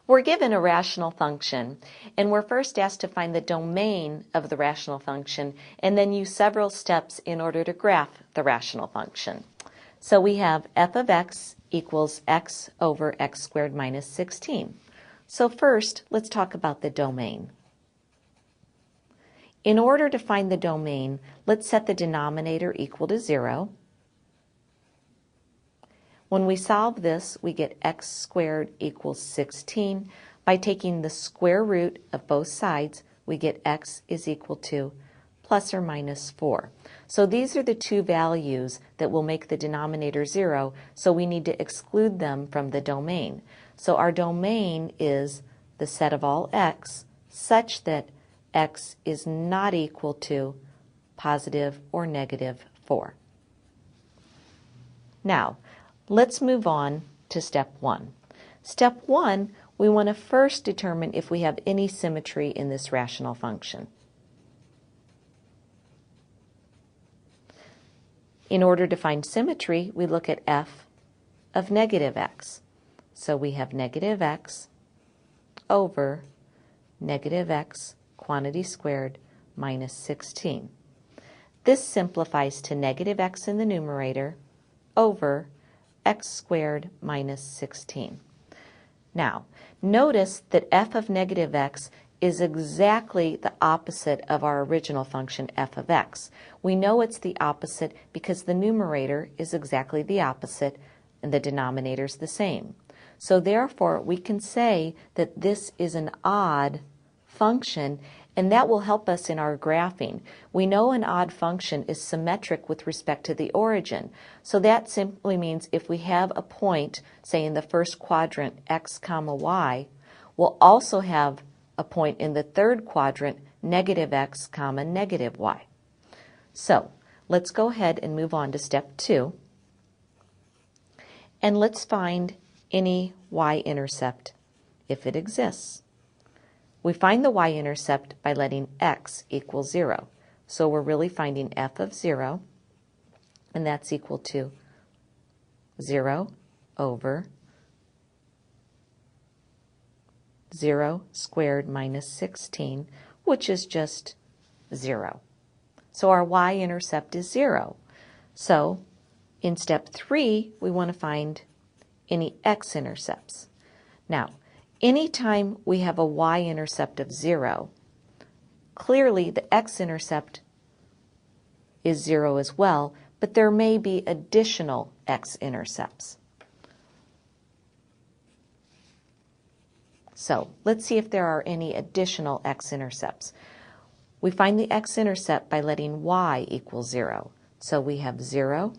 We're given a rational function, and we're first asked to find the domain of the rational function and then use several steps in order to graph the rational function. So we have f of x equals x over x squared minus 16. So first, let's talk about the domain. In order to find the domain, let's set the denominator equal to 0. When we solve this, we get x squared equals 16. By taking the square root of both sides, we get x is equal to plus or minus 4. So these are the two values that will make the denominator 0, so we need to exclude them from the domain. So our domain is the set of all x such that x is not equal to positive or negative 4. Now, let's move on to step 1. Step 1, we want to first determine if we have any symmetry in this rational function. In order to find symmetry, we look at f of negative x. So we have negative x over negative x quantity squared minus 16. This simplifies to negative x in the numerator over x squared minus 16. Now, notice that f of negative x is exactly the opposite of our original function f of x. We know it's the opposite because the numerator is exactly the opposite and the denominator is the same. So therefore, we can say that this is an odd function, and that will help us in our graphing. We know an odd function is symmetric with respect to the origin. So that simply means if we have a point, say in the first quadrant, x comma y, we'll also have a point in the third quadrant, negative x comma negative y. So let's go ahead and move on to step 2. And let's find any y-intercept if it exists. We find the y-intercept by letting x equal 0. So we're really finding f of 0, and that's equal to 0 over 0 squared minus 16, which is just 0. So our y-intercept is 0. So in step 3, we want to find any x-intercepts. Now, anytime we have a y-intercept of 0, clearly the x-intercept is 0 as well, but there may be additional x-intercepts. So let's see if there are any additional x-intercepts. We find the x-intercept by letting y equal 0. So we have 0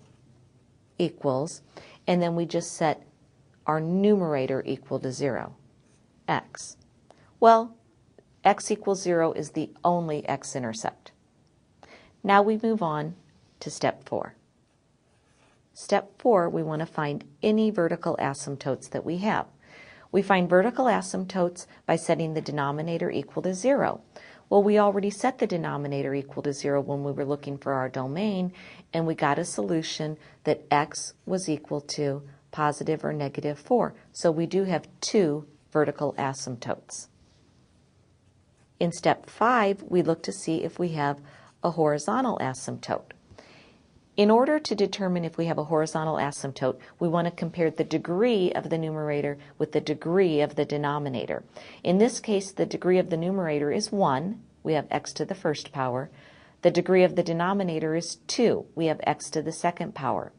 equals, and then we just set our numerator equal to 0. X. Well, x equals 0 is the only x-intercept. Now we move on to step 4. Step 4, we want to find any vertical asymptotes that we have. We find vertical asymptotes by setting the denominator equal to 0. Well, we already set the denominator equal to 0 when we were looking for our domain, and we got a solution that x was equal to positive or negative 4. So we do have 2 vertical asymptotes. In step 5, we look to see if we have a horizontal asymptote. In order to determine if we have a horizontal asymptote, we want to compare the degree of the numerator with the degree of the denominator. In this case, the degree of the numerator is 1. We have x to the first power. The degree of the denominator is 2. We have x to the second power.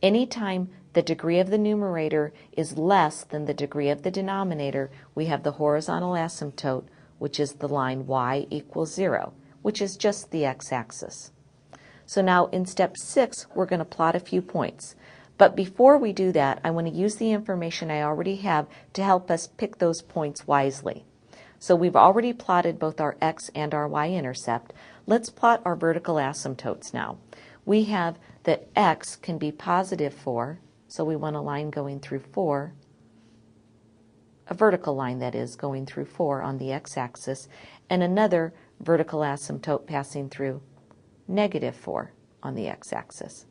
Anytime the degree of the numerator is less than the degree of the denominator, we have the horizontal asymptote, which is the line y equals 0, which is just the x-axis. So now in step 6, we're going to plot a few points. But before we do that, I want to use the information I already have to help us pick those points wisely. So we've already plotted both our x and our y-intercept. Let's plot our vertical asymptotes now. We have that x can be positive 4, so we want a line going through 4, a vertical line that is, going through 4 on the x-axis, and another vertical asymptote passing through negative 4 on the x-axis.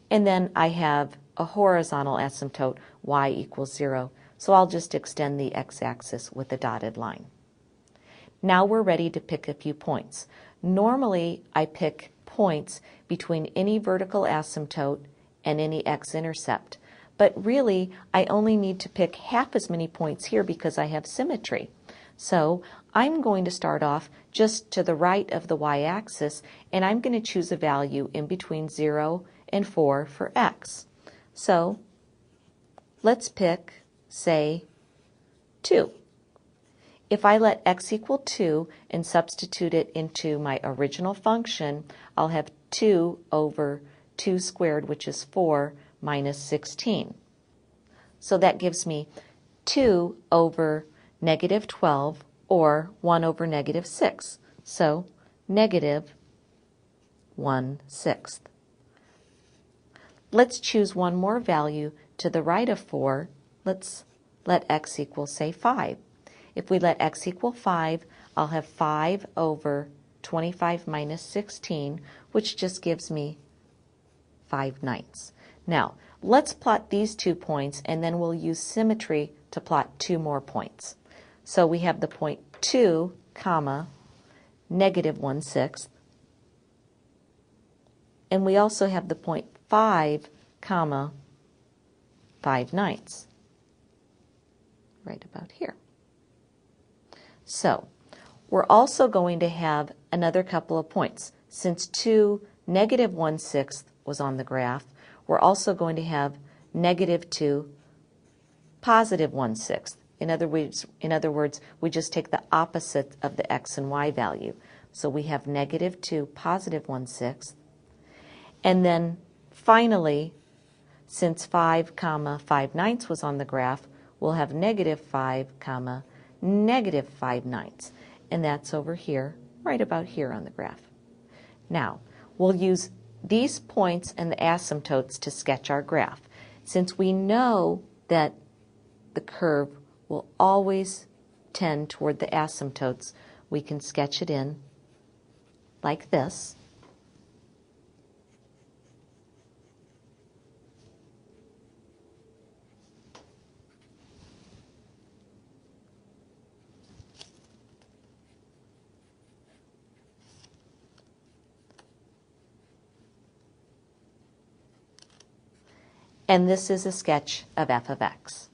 And then I have a horizontal asymptote, y equals 0. so I'll just extend the x-axis with a dotted line. Now we're ready to pick a few points. Normally, I pick points between any vertical asymptote and any x-intercept, but really, I only need to pick half as many points here because I have symmetry. So I'm going to start off just to the right of the y-axis, and I'm going to choose a value in between 0 and 4 for x. So let's pick, say, 2. If I let x equal 2 and substitute it into my original function, I'll have 2 over 2 squared, which is 4, minus 16. So that gives me 2 over negative 12, or 1 over negative 6. So negative 1/6. Let's choose one more value to the right of 4. Let's let x equal, say, 5. If we let x equal 5, I'll have 5 over 25 minus 16, which just gives me 5/9. Now, let's plot these 2 points, and then we'll use symmetry to plot 2 more points. So we have the point 2, comma, negative 1/6. And we also have the point 5, comma, 5/9. Right about here. So we're also going to have another couple of points. Since 2, negative 1/6 was on the graph, we're also going to have negative 2, positive 1/6. In other words, we just take the opposite of the x and y value. So we have negative 2, positive 1/6. And then finally, since 5, comma, 5/9 was on the graph, we'll have negative 5, comma, negative 5/9. And that's over here, right about here on the graph. Now, we'll use these points and the asymptotes to sketch our graph. Since we know that the curve will always tend toward the asymptotes, we can sketch it in like this. And this is a sketch of f of x.